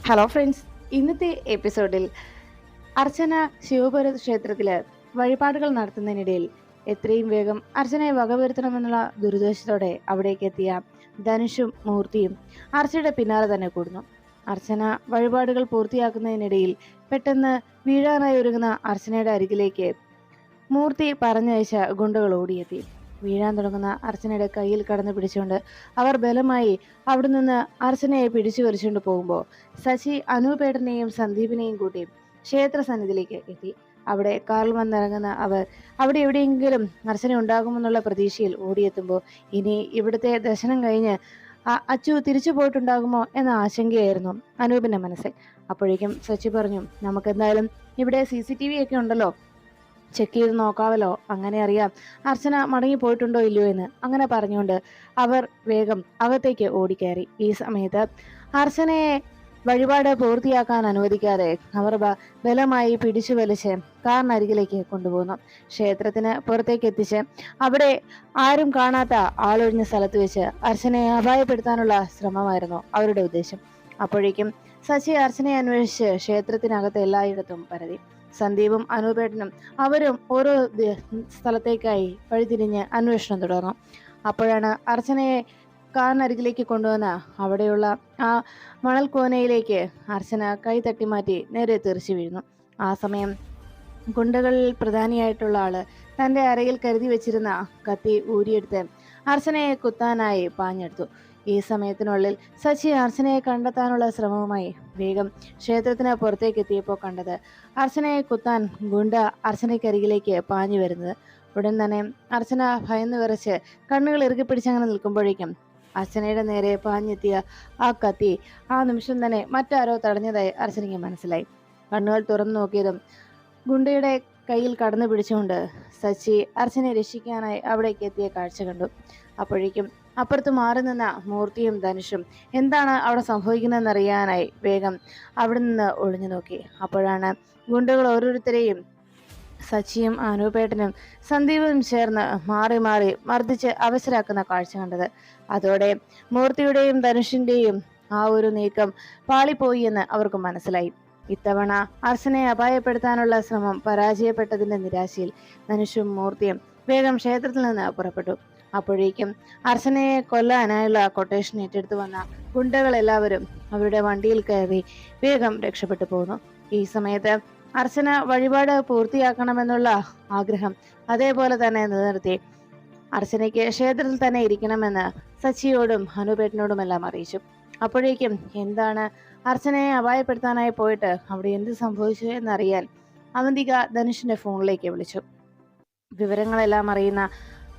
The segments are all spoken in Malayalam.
ഹലോ ഫ്രണ്ട്സ്, ഇന്നത്തെ എപ്പിസോഡിൽ അർച്ചന ശിവപുര ക്ഷേത്രത്തില് വഴിപാടുകൾ നടത്തുന്നതിനിടയിൽ എത്രയും വേഗം അർച്ചനയെ വകവരുത്തണമെന്നുള്ള ദുരുദ്ദേശത്തോടെ അവിടേക്ക് എത്തിയ ധനുഷും മൂർത്തിയും അർച്ചയുടെ പിന്നാലെ തന്നെ കൂടുന്നു. അർച്ചന വഴിപാടുകൾ പൂർത്തിയാക്കുന്നതിനിടയിൽ പെട്ടെന്ന് വീഴാനായി ഒരുങ്ങുന്ന അർച്ചനയുടെ അരികിലേക്ക് മൂർത്തി പറഞ്ഞയച്ച ഗുണ്ടകൾ ഓടിയെത്തി. വീഴാൻ തുടങ്ങുന്ന അർച്ചനയുടെ കയ്യിൽ കടന്നു പിടിച്ചുകൊണ്ട് അവർ ബലമായി അവിടെ നിന്ന് അർച്ചനയെ പിടിച്ചു വലിച്ചുകൊണ്ട് പോകുമ്പോൾ ശശി അനൂപേട്ടനെയും സന്ദീപിനെയും കൂട്ടി ക്ഷേത്ര സന്നിധിയിലേക്ക് എത്തി. അവിടെ കാറിൽ വന്നിറങ്ങുന്ന അവർ അവിടെ എവിടെയെങ്കിലും അർച്ചന ഉണ്ടാകുമെന്നുള്ള പ്രതീക്ഷയിൽ ഓടിയെത്തുമ്പോൾ ഇനി ഇവിടുത്തെ ദർശനം കഴിഞ്ഞ് അച്ചു തിരിച്ചു പോയിട്ടുണ്ടാകുമോ എന്ന ആശങ്കയായിരുന്നു അനൂപിന്റെ മനസ്സിൽ. അപ്പോഴേക്കും ശശി പറഞ്ഞു, നമുക്ക് എന്തായാലും ഇവിടെ CCTV ഒക്കെ ഉണ്ടല്ലോ, ചെക്ക് ചെയ്ത് നോക്കാവല്ലോ, അങ്ങനെ അറിയാം അർച്ചന മടങ്ങി പോയിട്ടുണ്ടോ ഇല്ലയോ എന്ന്. അങ്ങനെ പറഞ്ഞുകൊണ്ട് അവർ വേഗം അകത്തേക്ക് ഓടിക്കയറി. ഈ സമയത്ത് അർച്ചനയെ വഴിപാട് പൂർത്തിയാക്കാൻ അനുവദിക്കാതെ അവർ ബലമായി പിടിച്ചു വലിച്ച് കാറിനരികിലേക്ക് കൊണ്ടുപോകുന്നു. ക്ഷേത്രത്തിന് പുറത്തേക്ക് എത്തിച്ച് അവിടെ ആരും കാണാത്ത ആളൊഴിഞ്ഞ സ്ഥലത്ത് വെച്ച് അർച്ചനയെ അപായപ്പെടുത്താനുള്ള ശ്രമമായിരുന്നു അവരുടെ ഉദ്ദേശം. അപ്പോഴേക്കും ശശി അർച്ചനയെ അന്വേഷിച്ച് ക്ഷേത്രത്തിനകത്ത് എല്ലായിടത്തും പരതി. സന്ദീപും അനൂപേട്ടനും അവരും ഓരോ സ്ഥലത്തേക്കായി വഴിതിരിഞ്ഞ് അന്വേഷണം തുടർന്നു. അപ്പോഴാണ് അർച്ചനയെ കാറിനരികിലേക്ക് കൊണ്ടുവന്ന അവിടെയുള്ള ആ മണൽക്കോനയിലേക്ക് അർച്ചന കൈ തട്ടിമാറ്റി നേരെ തെറിച്ചു വീഴുന്നു. ആ സമയം ഗുണ്ടകളിൽ പ്രധാനിയായിട്ടുള്ള ആള് തന്റെ അരയിൽ കരുതി വെച്ചിരുന്ന കത്തി ഊരിയെടുത്ത് അർച്ചനയെ കുത്താനായി പാഞ്ഞെടുത്തു. ഈ സമയത്തിനുള്ളിൽ ശശി അർച്ചനയെ കണ്ടെത്താനുള്ള ശ്രമവുമായി വേഗം ക്ഷേത്രത്തിന് പുറത്തേക്ക് എത്തിയപ്പോൾ കണ്ടത് അർച്ചനയെ കുത്താൻ ഗുണ്ട അർച്ചനയ്ക്കരികിലേക്ക് പാഞ്ഞു വരുന്നത്. ഉടൻ തന്നെ അർച്ചന ഭയന്ന് വിറച്ച് കണ്ണുകൾ ഇറുക്കി പിടിച്ചങ്ങനെ നിൽക്കുമ്പോഴേക്കും അർച്ചനയുടെ നേരെ പാഞ്ഞെത്തിയ ആ കത്തി ആ നിമിഷം തന്നെ മറ്റാരോ തടഞ്ഞതായി അർച്ചനയ്ക്ക് മനസ്സിലായി. കണ്ണുകൾ തുറന്നു നോക്കിയതും ഗുണ്ടയുടെ കയ്യിൽ കടന്നു പിടിച്ചുകൊണ്ട് ശശി അർച്ചനയെ രക്ഷിക്കാനായി അവിടേക്ക് എത്തിയ കാഴ്ച കണ്ടു. അപ്പോഴേക്കും അപ്പുറത്ത് മാറി നിന്ന മൂർത്തിയും ധനുഷും എന്താണ് അവിടെ സംഭവിക്കുന്നതെന്നറിയാനായി വേഗം അവിടെ നിന്ന് ഒളിഞ്ഞു നോക്കി. അപ്പോഴാണ് ഗുണ്ടകൾ ഓരോരുത്തരെയും സച്ചിയും അനൂപേട്ടനും സന്ദീപും ചേർന്ന് മാറി മാറി മർദ്ദിച്ച് അവസരാക്കുന്ന കാഴ്ച കണ്ടത്. അതോടെ മൂർത്തിയുടെയും ധനുഷിന്റെയും ആ ഒരു നീക്കം പാളിപ്പോയി എന്ന് അവർക്ക് മനസ്സിലായി. ഇത്തവണ അർച്ചനയെ അപായപ്പെടുത്താനുള്ള ശ്രമം പരാജയപ്പെട്ടതിന്റെ നിരാശയിൽ ധനുഷും മൂർത്തിയും വേഗം ക്ഷേത്രത്തിൽ നിന്ന് പുറപ്പെട്ടു. അപ്പോഴേക്കും അർച്ചനയെ കൊല്ലാനായുള്ള കൊട്ടേഷൻ ഏറ്റെടുത്തു വന്ന ഗുണ്ടകൾ എല്ലാവരും അവരുടെ വണ്ടിയിൽ കയറി വേഗം രക്ഷപ്പെട്ടു പോകുന്നു. ഈ സമയത്ത് അർച്ചന വഴിപാട് പൂർത്തിയാക്കണമെന്നുള്ള ആഗ്രഹം അതേപോലെ തന്നെ നിലനിർത്തി അർച്ചനയ്ക്ക് ക്ഷേത്രത്തിൽ തന്നെ ഇരിക്കണമെന്ന് സച്ചിയോടും അനൂപേട്ടനോടുമെല്ലാം അറിയിച്ചു. അപ്പോഴേക്കും എന്താണ് അർച്ചനയെ അപായപ്പെടുത്താനായി പോയിട്ട് അവിടെ എന്ത് സംഭവിച്ചു എന്നറിയാൻ അവന്തിക ധനുഷിന്റെ ഫോണിലേക്ക് വിളിച്ചു. വിവരങ്ങളെല്ലാം അറിയുന്ന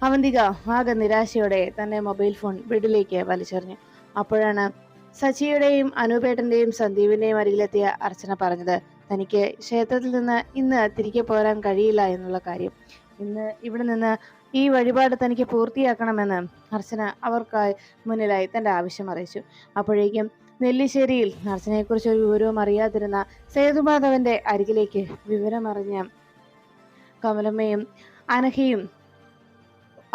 അവന്തിക ആകെ നിരാശയോടെ തന്റെ മൊബൈൽ ഫോൺ ബെഡിലേക്ക് വലിച്ചെറിഞ്ഞു. അപ്പോഴാണ് സച്ചിയുടെയും അനൂപേട്ടന്റെയും സന്ദീപിന്റെയും അരികിലെത്തിയ അർച്ചന പറഞ്ഞത് തനിക്ക് ക്ഷേത്രത്തിൽ നിന്ന് ഇന്ന് തിരികെ പോരാൻ കഴിയില്ല എന്നുള്ള കാര്യം. ഇന്ന് ഇവിടെ നിന്ന് ഈ വഴിപാട് തനിക്ക് പൂർത്തിയാക്കണമെന്ന് അർച്ചന അവർക്കായി മുന്നിലായി തന്റെ ആവശ്യം അറിയിച്ചു. അപ്പോഴേക്കും നെല്ലിശ്ശേരിയിൽ അർച്ചനയെക്കുറിച്ച് ഒരു വിവരവും അറിയാതിരുന്ന സേതുമാധവന്റെ അരികിലേക്ക് വിവരമറിഞ്ഞ കമലമ്മയും അനഘയും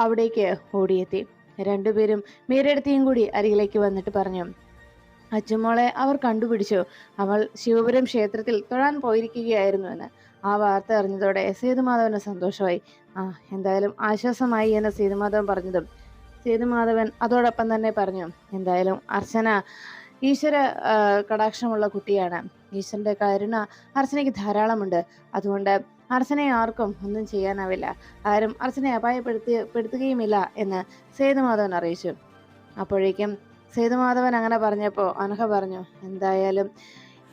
അവിടേക്ക് ഓടിയെത്തി. രണ്ടുപേരും മീരടുത്തേയും കൂടി അരികിലേക്ക് വന്നിട്ട് പറഞ്ഞു, അച്ചുമോളെ അവർ കണ്ടുപിടിച്ചു, അവൾ ശിവപുരം ക്ഷേത്രത്തിൽ തൊഴാൻ പോയിരിക്കുകയായിരുന്നു എന്ന്. ആ വാർത്ത അറിഞ്ഞതോടെ സേതുമാധവന് സന്തോഷമായി. എന്തായാലും ആശ്വാസമായി എന്ന് സേതുമാധവൻ പറഞ്ഞതും സേതുമാധവൻ അതോടൊപ്പം തന്നെ പറഞ്ഞു, എന്തായാലും അർച്ചന ഈശ്വര കടാക്ഷമുള്ള കുട്ടിയാണ്, ഈശ്വരന്റെ കരുണ അർച്ചനയ്ക്ക് ധാരാളമുണ്ട്, അതുകൊണ്ട് അർച്ചനയെ ആർക്കും ഒന്നും ചെയ്യാനാവില്ല, ആരും അർച്ചനയെ അപായപ്പെടുത്തുകയുമില്ല എന്ന് സേതുമാധവൻ അറിയിച്ചു. അപ്പോഴേക്കും സേതുമാധവൻ അങ്ങനെ പറഞ്ഞപ്പോൾ അനഘ പറഞ്ഞു, എന്തായാലും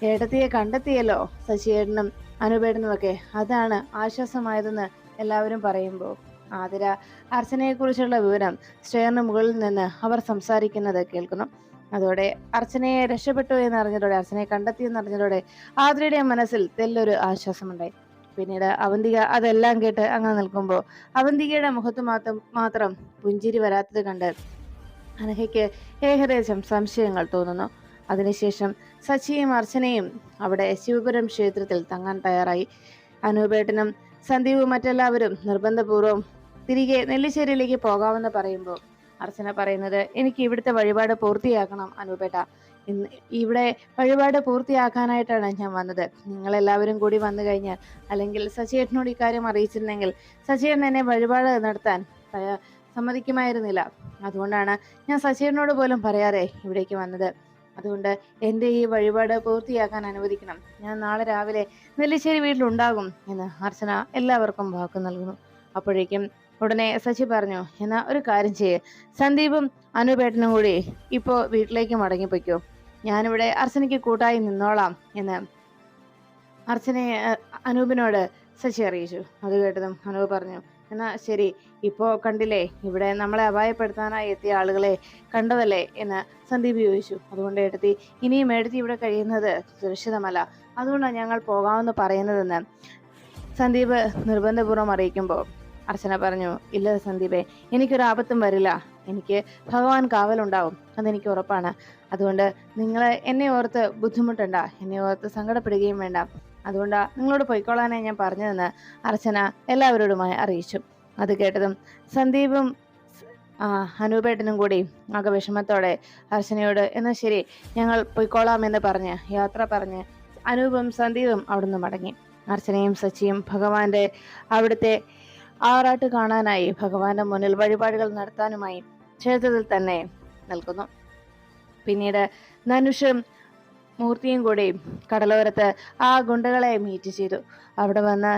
ഏട്ടത്തിയെ കണ്ടെത്തിയല്ലോ ശശിയേട്ടനും അനൂപേട്ടനുമൊക്കെ, അതാണ് ആശ്വാസമായതെന്ന് എല്ലാവരും പറയുമ്പോൾ ആതിര അർച്ചനയെക്കുറിച്ചുള്ള വിവരം സ്റ്റെയറിന് മുകളിൽ നിന്ന് അവർ സംസാരിക്കുന്നത് കേൾക്കുന്നു. അതോടെ അർച്ചനയെ രക്ഷപ്പെട്ടു എന്നറിഞ്ഞതോടെ, അർച്ചനയെ കണ്ടെത്തി എന്നറിഞ്ഞതോടെ ആതിരയുടെ മനസ്സിൽ തെല്ലൊരു ആശ്വാസമുണ്ടായി. പിന്നീട് അവന്തിക അതെല്ലാം കേട്ട് അങ്ങനെ നിൽക്കുമ്പോൾ അവന്തികയുടെ മുഖത്ത് മാത്രം പുഞ്ചിരി വരാത്തത് കണ്ട് അനഘയ്ക്ക് ഏകദേശം സംശയങ്ങൾ തോന്നുന്നു. അതിനുശേഷം സച്ചിയും അർച്ചനയും അവിടെ ശിവപുരം ക്ഷേത്രത്തിൽ തങ്ങാൻ തയ്യാറായി. അനൂപേട്ടനും സന്ദീപും മറ്റെല്ലാവരും നിർബന്ധപൂർവ്വം തിരികെ നെല്ലിശ്ശേരിയിലേക്ക് പോകാമെന്ന് പറയുമ്പോൾ അർച്ചന പറയുന്നത്, എനിക്ക് ഇവിടുത്തെ വഴിപാട് പൂർത്തിയാക്കണം അനൂപേട്ട, ഇന്ന് ഇവിടെ വഴിപാട് പൂർത്തിയാക്കാനായിട്ടാണ് ഞാൻ വന്നത്. നിങ്ങളെല്ലാവരും കൂടി വന്നു കഴിഞ്ഞാൽ, അല്ലെങ്കിൽ സച്ചിയേട്ടനോട് ഇക്കാര്യം അറിയിച്ചിരുന്നെങ്കിൽ സച്ചിയേട്ടൻ എന്നെ വഴിപാട് നടത്താൻ സമ്മതിക്കുമായിരുന്നില്ല. അതുകൊണ്ടാണ് ഞാൻ സച്ചിയേട്ടനോട് പോലും പറയാതെ ഇവിടേക്ക് വന്നത്. അതുകൊണ്ട് എൻ്റെ ഈ വഴിപാട് പൂർത്തിയാക്കാൻ അനുവദിക്കണം. ഞാൻ നാളെ രാവിലെ നെല്ലിശ്ശേരി വീട്ടിലുണ്ടാകും എന്ന് അർച്ചന എല്ലാവർക്കും വാക്ക് നൽകുന്നു. അപ്പോഴേക്കും ഉടനെ സച്ചി പറഞ്ഞു, എന്നാ ഒരു കാര്യം ചെയ്യേ, സന്ദീപും അനുപേട്ടനും കൂടി ഇപ്പോൾ വീട്ടിലേക്ക് മടങ്ങിപ്പോയ്ക്കോ, ഞാനിവിടെ അർച്ചനയ്ക്ക് കൂട്ടായി നിന്നോളാം എന്ന് അർച്ചനയെ അനൂപിനോട് ശശി അറിയിച്ചു. അത് കേട്ടതും അനൂപ് പറഞ്ഞു, എന്നാ ശരി, ഇപ്പോ കണ്ടില്ലേ, ഇവിടെ നമ്മളെ അപായപ്പെടുത്താനായി എത്തിയ ആളുകളെ കണ്ടതല്ലേ എന്ന് സന്ദീപ് ചോദിച്ചു. അതുകൊണ്ട് ഏട്ടത്തി, ഇനിയും ഏട്ടത്തി ഇവിടെ കഴിയുന്നത് സുരക്ഷിതമല്ല, അതുകൊണ്ടാണ് ഞങ്ങൾ പോകാമെന്ന് പറയുന്നതെന്ന് സന്ദീപ് നിർബന്ധപൂർവ്വം അറിയിക്കുമ്പോൾ അർച്ചന പറഞ്ഞു, ഇല്ല സന്ദീപേ, എനിക്കൊരു ആപത്തും വരില്ല, എനിക്ക് ഭഗവാൻ കാവലുണ്ടാവും, അതെനിക്ക് ഉറപ്പാണ്. അതുകൊണ്ട് നിങ്ങൾ എന്നെ ഓർത്ത് ബുദ്ധിമുട്ടണ്ട, എന്നെ ഓർത്ത് സങ്കടപ്പെടുകയും വേണ്ട, അതുകൊണ്ടാണ് നിങ്ങളോട് പൊയ്ക്കൊള്ളാനായി ഞാൻ പറഞ്ഞതെന്ന് അർച്ചന എല്ലാവരോടുമായി അറിയിച്ചു. അത് കേട്ടതും സന്ദീപും അനൂപേട്ടനും കൂടി ആകെ വിഷമത്തോടെ അർച്ചനയോട്, എന്നാൽ ശരി ഞങ്ങൾ പൊയ്ക്കോളാമെന്ന് പറഞ്ഞ് യാത്ര പറഞ്ഞ് അനൂപും സന്ദീപും അവിടുന്ന് മടങ്ങി. അർച്ചനയും സച്ചിയും ഭഗവാന്റെ അവിടുത്തെ ആറാട്ട് കാണാനായി ഭഗവാന്റെ മുന്നിൽ വഴിപാടുകൾ നടത്താനുമായി ക്ഷേത്രത്തിൽ തന്നെ നിൽക്കുന്നു. പിന്നീട് ധനുഷും മൂർത്തിയും കൂടി കടലോരത്ത് ആ ഗുണ്ടകളെ മീറ്റ് ചെയ്തു. അവിടെ വന്ന്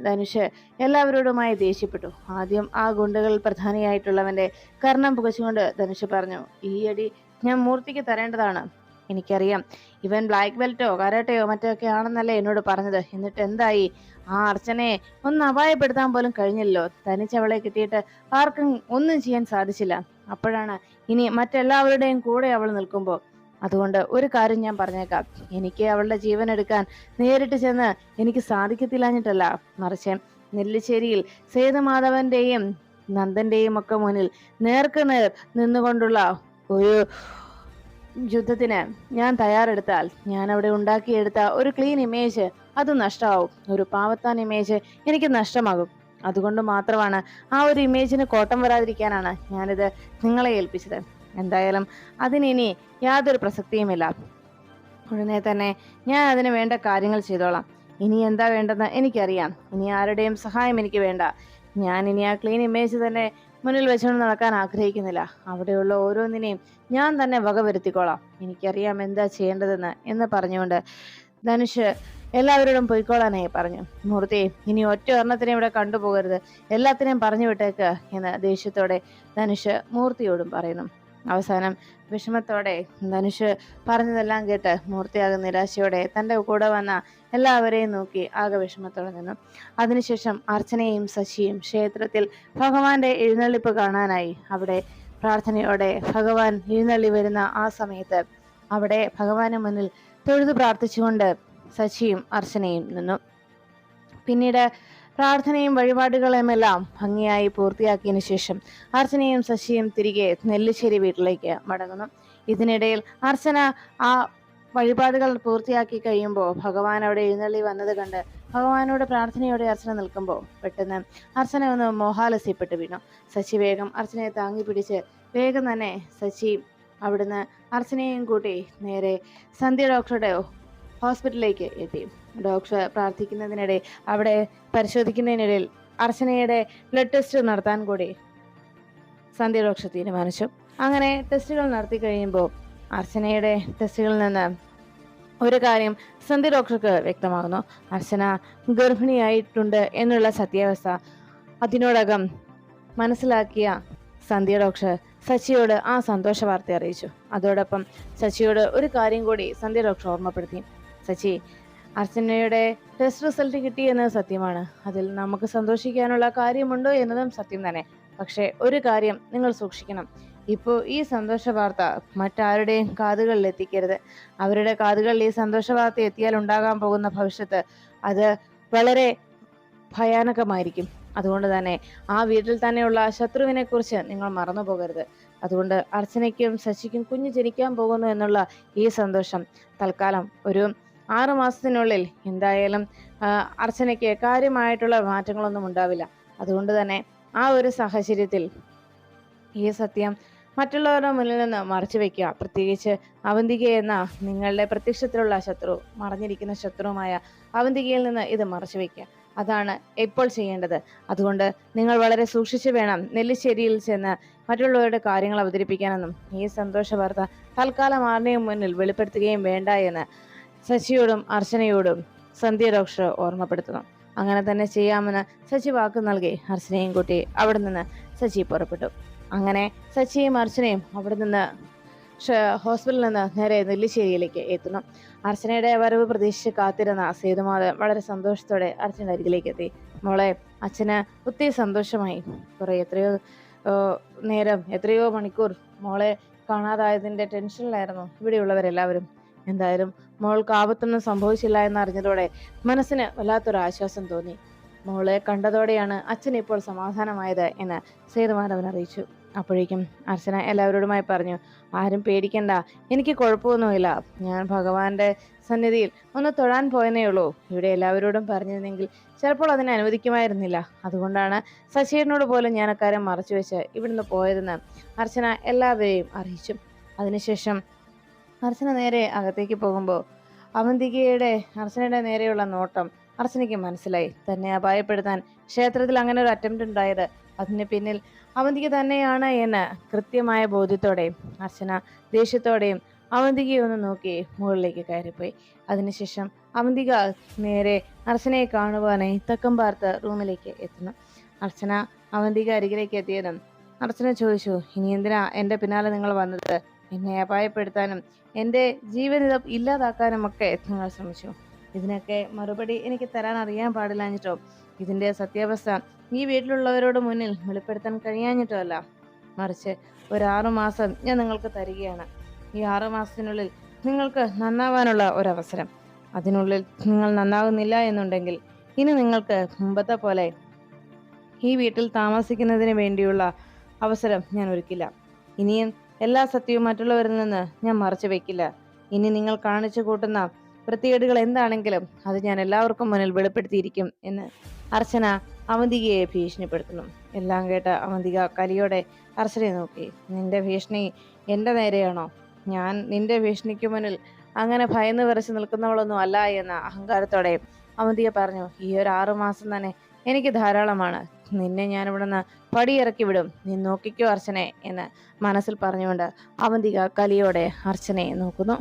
ധനുഷ് എല്ലാവരോടുമായി ദേഷ്യപ്പെട്ടു. ആദ്യം ആ ഗുണ്ടകളിൽ പ്രധാനിയായിട്ടുള്ളവന്റെ കർണം പുകച്ചുകൊണ്ട് ധനുഷ് പറഞ്ഞു, ഈ അടി ഞാൻ മൂർത്തിക്ക് തരേണ്ടതാണ്. എനിക്കറിയാം, ഇവൻ ബ്ലാക്ക് ബെൽറ്റോ കരാട്ടയോ മറ്റോ ഒക്കെ ആണെന്നല്ലേ എന്നോട് പറഞ്ഞത്. എന്നിട്ട് എന്തായി? ആ അർച്ചനയെ ഒന്ന് അപായപ്പെടുത്താൻ പോലും കഴിഞ്ഞല്ലോ. തനിച്ചവളെ കിട്ടിയിട്ട് ആർക്കും ഒന്നും ചെയ്യാൻ സാധിച്ചില്ല. അപ്പോഴാണ് ഇനി മറ്റെല്ലാവരുടെയും കൂടെ അവൾ നിൽക്കുമ്പോൾ. അതുകൊണ്ട് ഒരു കാര്യം ഞാൻ പറഞ്ഞേക്കാം, എനിക്ക് അവളുടെ ജീവൻ എടുക്കാൻ നേരിട്ട് ചെന്ന് എനിക്ക് സാധിക്കത്തില്ലാഞ്ഞിട്ടല്ല, മറിച്ച് നെല്ലിശ്ശേരിയിൽ സേതുമാധവന്റെയും നന്ദന്റെയും ഒക്കെ മുന്നിൽ നേർക്കുനേർ നിന്നുകൊണ്ടുള്ള ഒരു യുദ്ധത്തിന് ഞാൻ തയ്യാറെടുത്താൽ ഞാൻ അവിടെ ഉണ്ടാക്കിയെടുത്ത ഒരു ക്ലീൻ ഇമേജ് അത് നഷ്ടമാവും. ഒരു പാവത്താൻ ഇമേജ് എനിക്ക് നഷ്ടമാകും. അതുകൊണ്ട് മാത്രമാണ്, ആ ഒരു ഇമേജിന് കോട്ടം വരാതിരിക്കാനാണ് ഞാനിത് നിങ്ങളെ ഏൽപ്പിച്ചത്. എന്തായാലും അതിനി യാതൊരു പ്രസക്തിയുമില്ല. ഉടനെ തന്നെ ഞാൻ അതിന് വേണ്ട കാര്യങ്ങൾ ചെയ്തോളാം. ഇനി എന്താ വേണ്ടെന്ന് എനിക്കറിയാം. ഇനി ആരുടെയും സഹായം എനിക്ക് വേണ്ട. ഞാൻ ഇനി ആ ക്ലീൻ ഇമേജ് തന്നെ മുന്നിൽ വെച്ചുകൊണ്ട് നടക്കാൻ ആഗ്രഹിക്കുന്നില്ല. അവിടെയുള്ള ഓരോന്നിനെയും ഞാൻ തന്നെ വകവരുത്തിക്കോളാം. എനിക്കറിയാം എന്താ ചെയ്യേണ്ടതെന്ന് എന്ന് പറഞ്ഞുകൊണ്ട് ധനുഷ് എല്ലാവരോടും പൊയ്ക്കോളാനായി പറഞ്ഞു. മൂർത്തി, ഇനി ഒറ്റ ഒരെണ്ണത്തിനെ ഇവിടെ കണ്ടുപോകരുത്, എല്ലാത്തിനെയും പറഞ്ഞു വിട്ടേക്ക് എന്ന് ദേഷ്യത്തോടെ ധനുഷ് മൂർത്തിയോടും പറയുന്നു. അവസാനം വിഷമത്തോടെ ധനുഷ് പറഞ്ഞതെല്ലാം കേട്ട് മൂർത്തിയാകെ നിരാശയോടെ തൻ്റെ കൂടെ വന്ന എല്ലാവരെയും നോക്കി ആകെ വിഷമത്തോടെ നിന്നു. അതിനുശേഷം അർച്ചനയും ശശിയും ക്ഷേത്രത്തിൽ ഭഗവാന്റെ എഴുന്നള്ളിപ്പ് കാണാനായി അവിടെ പ്രാർത്ഥനയോടെ ഭഗവാൻ എഴുന്നള്ളി വരുന്ന ആ സമയത്ത് അവിടെ ഭഗവാന് മുന്നിൽ തൊഴുതു പ്രാർത്ഥിച്ചുകൊണ്ട് ശശിയും അർച്ചനയും നിന്നു. പിന്നീട് പ്രാർത്ഥനയും വഴിപാടുകളുമെല്ലാം ഭംഗിയായി പൂർത്തിയാക്കിയതിനു ശേഷം അർച്ചനയും ശശിയും തിരികെ നെല്ലിശ്ശേരി വീട്ടിലേക്ക് മടങ്ങുന്നു. ഇതിനിടയിൽ അർച്ചന ആ വഴിപാടുകൾ പൂർത്തിയാക്കി കഴിയുമ്പോൾ ഭഗവാൻ അവിടെ എഴുന്നള്ളി വന്നത് കണ്ട് ഭഗവാനോട് പ്രാർത്ഥനയോടെ അർച്ചന നിൽക്കുമ്പോൾ പെട്ടെന്ന് അർച്ചന ഒന്ന് മോഹാലസ്യപ്പെട്ട് വീണു. ശശി വേഗം അർച്ചനയെ താങ്ങി പിടിച്ച് വേഗം തന്നെ ശശി അവിടുന്ന് അർച്ചനയെയും കൂട്ടി നേരെ സന്ധ്യ ഡോക്ടറുടെ ഹോസ്പിറ്റലിലേക്ക് എത്തി. ഡോക്ടർ പ്രാർത്ഥിക്കുന്നതിനിടെ അവിടെ പരിശോധിക്കുന്നതിനിടയിൽ അർച്ചനയുടെ ബ്ലഡ് ടെസ്റ്റ് നടത്താൻ കൂടി സന്ധ്യ ഡോക്ടർ തീരുമാനിച്ചു. അങ്ങനെ ടെസ്റ്റുകൾ നടത്തി കഴിയുമ്പോൾ അർച്ചനയുടെ ടെസ്റ്റുകളിൽ നിന്ന് ഒരു കാര്യം സന്ധ്യ ഡോക്ടർക്ക് വ്യക്തമാകുന്നു. അർച്ചന ഗർഭിണിയായിട്ടുണ്ട് എന്നുള്ള സത്യാവസ്ഥ അതിനോടകം മനസ്സിലാക്കിയ സന്ധ്യ ഡോക്ടർ ശശിയോട് ആ സന്തോഷ വാർത്ത അറിയിച്ചു. അതോടൊപ്പം ശശിയോട് ഒരു കാര്യം കൂടി സന്ധ്യ ഡോക്ടർ ഓർമ്മപ്പെടുത്തി. ശശി, അർച്ചനയുടെ ടെസ്റ്റ് റിസൾട്ട് കിട്ടിയെന്നത് സത്യമാണ്. അതിൽ നമുക്ക് സന്തോഷിക്കാനുള്ള കാര്യമുണ്ടോ എന്നതും സത്യം തന്നെ. പക്ഷേ ഒരു കാര്യം നിങ്ങൾ സൂക്ഷിക്കണം. ഇപ്പോൾ ഈ സന്തോഷ വാർത്ത മറ്റാരുടെയും കാതുകളിൽ എത്തിക്കരുത്. അവരുടെ കാതുകളിൽ ഈ സന്തോഷ വാർത്ത എത്തിയാൽ ഉണ്ടാകാൻ പോകുന്ന ഭവിഷ്യത്ത് അത് വളരെ ഭയാനകമായിരിക്കും. അതുകൊണ്ട് തന്നെ ആ വീട്ടിൽ തന്നെയുള്ള ശത്രുവിനെ കുറിച്ച് നിങ്ങൾ മറന്നു പോകരുത്. അതുകൊണ്ട് അർച്ചനയ്ക്കും ശശിക്കും കുഞ്ഞ് ജനിക്കാൻ പോകുന്നു എന്നുള്ള ഈ സന്തോഷം തൽക്കാലം ഒരു 6 മാസത്തിനുള്ളിൽ എന്തായാലും അർച്ചനയ്ക്ക് കാര്യമായിട്ടുള്ള മാറ്റങ്ങളൊന്നും ഉണ്ടാവില്ല. അതുകൊണ്ട് തന്നെ ആ ഒരു സാഹചര്യത്തിൽ ഈ സത്യം മറ്റുള്ളവരുടെ മുന്നിൽ നിന്ന് മറച്ചു വെക്കുക. പ്രത്യേകിച്ച് അവന്തിക എന്ന നിങ്ങളുടെ പ്രത്യക്ഷത്തിലുള്ള ശത്രു, മറഞ്ഞിരിക്കുന്ന ശത്രുവുമായ അവന്തികയിൽ നിന്ന് ഇത് മറച്ചു വെക്കുക. അതാണ് ഇപ്പോൾ ചെയ്യേണ്ടത്. അതുകൊണ്ട് നിങ്ങൾ വളരെ സൂക്ഷിച്ചു വേണം നെല്ലിശ്ശേരിയിൽ ചെന്ന് മറ്റുള്ളവരുടെ കാര്യങ്ങൾ അവതരിപ്പിക്കാനെന്നും ഈ സന്തോഷ വാർത്ത തൽക്കാലം ആരുടെയും മുന്നിൽ വെളിപ്പെടുത്തുകയും വേണ്ട എന്ന് ശശിയോടും അർച്ചനയോടും സന്ധ്യ ഡോക്ടർ ഓർമ്മപ്പെടുത്തുന്നു. അങ്ങനെ തന്നെ ചെയ്യാമെന്ന് ശശി വാക്ക് നൽകി അർച്ചനയും കൂട്ടി അവിടെ നിന്ന് ശശി പുറപ്പെട്ടു. അങ്ങനെ ശശിയും അർച്ചനയും അവിടെ നിന്ന് ഹോസ്പിറ്റലിൽ നിന്ന് നേരെ നെല്ലിശ്ശേരിയിലേക്ക് എത്തുന്നു. അർച്ചനയുടെ വരവ് പ്രതീക്ഷിച്ച് കാത്തിരുന്ന സേതുമാധവൻ വളരെ സന്തോഷത്തോടെ അർച്ചനയുടെ അരികിലേക്ക് എത്തി. മോളെ, അച്ഛന് ഒത്തിരി സന്തോഷമായി. എത്രയോ നേരം, എത്രയോ മണിക്കൂർ മോളെ കാണാതായതിന്റെ ടെൻഷനിലായിരുന്നു ഇവിടെയുള്ളവരെല്ലാവരും. എന്തായാലും മോൾക്ക് ആപത്തൊന്നും സംഭവിച്ചില്ല എന്നറിഞ്ഞതോടെ മനസ്സിന് വല്ലാത്തൊരു ആശ്വാസം തോന്നി. മോളെ കണ്ടതോടെയാണ് അച്ഛൻ ഇപ്പോൾ സമാധാനമായത് എന്ന് സേതുമാധവൻ അറിയിച്ചു. അപ്പോഴേക്കും അർച്ചന എല്ലാവരോടുമായി പറഞ്ഞു, ആരും പേടിക്കണ്ട, എനിക്ക് കുഴപ്പമൊന്നുമില്ല. ഞാൻ ഭഗവാന്റെ സന്നിധിയിൽ ഒന്ന് തൊഴാൻ പോയെന്നേ ഉള്ളൂ. ഇവിടെ എല്ലാവരോടും പറഞ്ഞിരുന്നെങ്കിൽ ചിലപ്പോൾ അതിനെ അനുവദിക്കുമായിരുന്നില്ല. അതുകൊണ്ടാണ് ശശിയേട്ടനോട് പോലും ഞാൻ അക്കാര്യം മറച്ചു വെച്ച് ഇവിടുന്ന് പോയതെന്ന് അർച്ചന എല്ലാവരെയും അറിയിച്ചു. അതിനുശേഷം അർച്ചന നേരെ അകത്തേക്ക് പോകുമ്പോൾ അവന്തികയുടെ അർച്ചനയുടെ നേരെയുള്ള നോട്ടം അർച്ചനയ്ക്ക് മനസ്സിലായി. തന്നെ അപായപ്പെടുത്താൻ ക്ഷേത്രത്തിൽ അങ്ങനെ ഒരു അറ്റംപ്റ്റ് ഉണ്ടായത് അതിന് പിന്നിൽ അവന്തിക തന്നെയാണ് എന്ന് കൃത്യമായ ബോധ്യത്തോടെയും അർച്ചന ദേഷ്യത്തോടെയും അവന്തികയെ ഒന്ന് നോക്കി മുകളിലേക്ക് കയറിപ്പോയി. അതിനുശേഷം അവന്തിക നേരെ അർച്ചനയെ കാണുവാനായി തക്കം പാർത്ത് റൂമിലേക്ക് എത്തുന്നു. അർച്ചന അവന്തിക അരികിലേക്ക് എത്തിയതും അർച്ചന ചോദിച്ചു, ഇനി എന്തിനാ എൻ്റെ പിന്നാലെ നിങ്ങൾ വന്നത്? എന്നെ അപായപ്പെടുത്താനും എൻ്റെ ജീവൻ ഇല്ലാതാക്കാനും ഒക്കെ നിങ്ങൾ ശ്രമിച്ചു. ഇതിനൊക്കെ മറുപടി എനിക്ക് തരാൻ അറിയാൻ പാടില്ലാഞ്ഞിട്ടോ, ഇതിന്റെ സത്യാവസ്ഥ ഈ വീട്ടിലുള്ളവരോട് മുന്നിൽ വെളിപ്പെടുത്താൻ കഴിയാഞ്ഞിട്ടോ അല്ല, മറിച്ച് ഒരു 6 മാസം ഞാൻ നിങ്ങൾക്ക് തരികയാണ്. ഈ 6 മാസത്തിനുള്ളിൽ നിങ്ങൾക്ക് നന്നാവാനുള്ള ഒരവസരം. അതിനുള്ളിൽ നിങ്ങൾ നന്നാകുന്നില്ല എന്നുണ്ടെങ്കിൽ ഇനി നിങ്ങൾക്ക് മുമ്പത്തെ പോലെ ഈ വീട്ടിൽ താമസിക്കുന്നതിന് വേണ്ടിയുള്ള അവസരം ഞാൻ ഒരുക്കില്ല. ഇനിയും എല്ലാ സത്യവും മറ്റുള്ളവരിൽ നിന്ന് ഞാൻ മറച്ചു വെക്കില്ല. ഇനി നിങ്ങൾ കാണിച്ചു കൂട്ടുന്ന വൃത്തികേടുകൾ എന്താണെങ്കിലും അത് ഞാൻ എല്ലാവർക്കും മുന്നിൽ വെളിപ്പെടുത്തിയിരിക്കും എന്ന് അർച്ചന അവന്തികയെ ഭീഷണിപ്പെടുത്തുന്നു. എല്ലാം കേട്ട അവന്തിക കലിയോടെ അർച്ചനയെ നോക്കി. നിന്റെ ഭീഷണി എൻ്റെ നേരെയാണോ? ഞാൻ നിന്റെ ഭീഷണിക്ക് മുന്നിൽ അങ്ങനെ ഭയന്ന് വിറച്ച് നിൽക്കുന്നവളൊന്നും അല്ല എന്ന അഹങ്കാരത്തോടെ അവന്തിക പറഞ്ഞു. ഈ ഒരു 6 മാസം തന്നെ എനിക്ക് ധാരാളമാണ്. നിന്നെ ഞാൻ ഇവിടുന്ന് പടിയിറക്കി വിടും. നീ നോക്കിക്കോ അർച്ചനെ എന്ന് മനസ്സിൽ പറഞ്ഞുകൊണ്ട് അവന്തിക കലിയോടെ അർച്ചനയെ നോക്കുന്നു.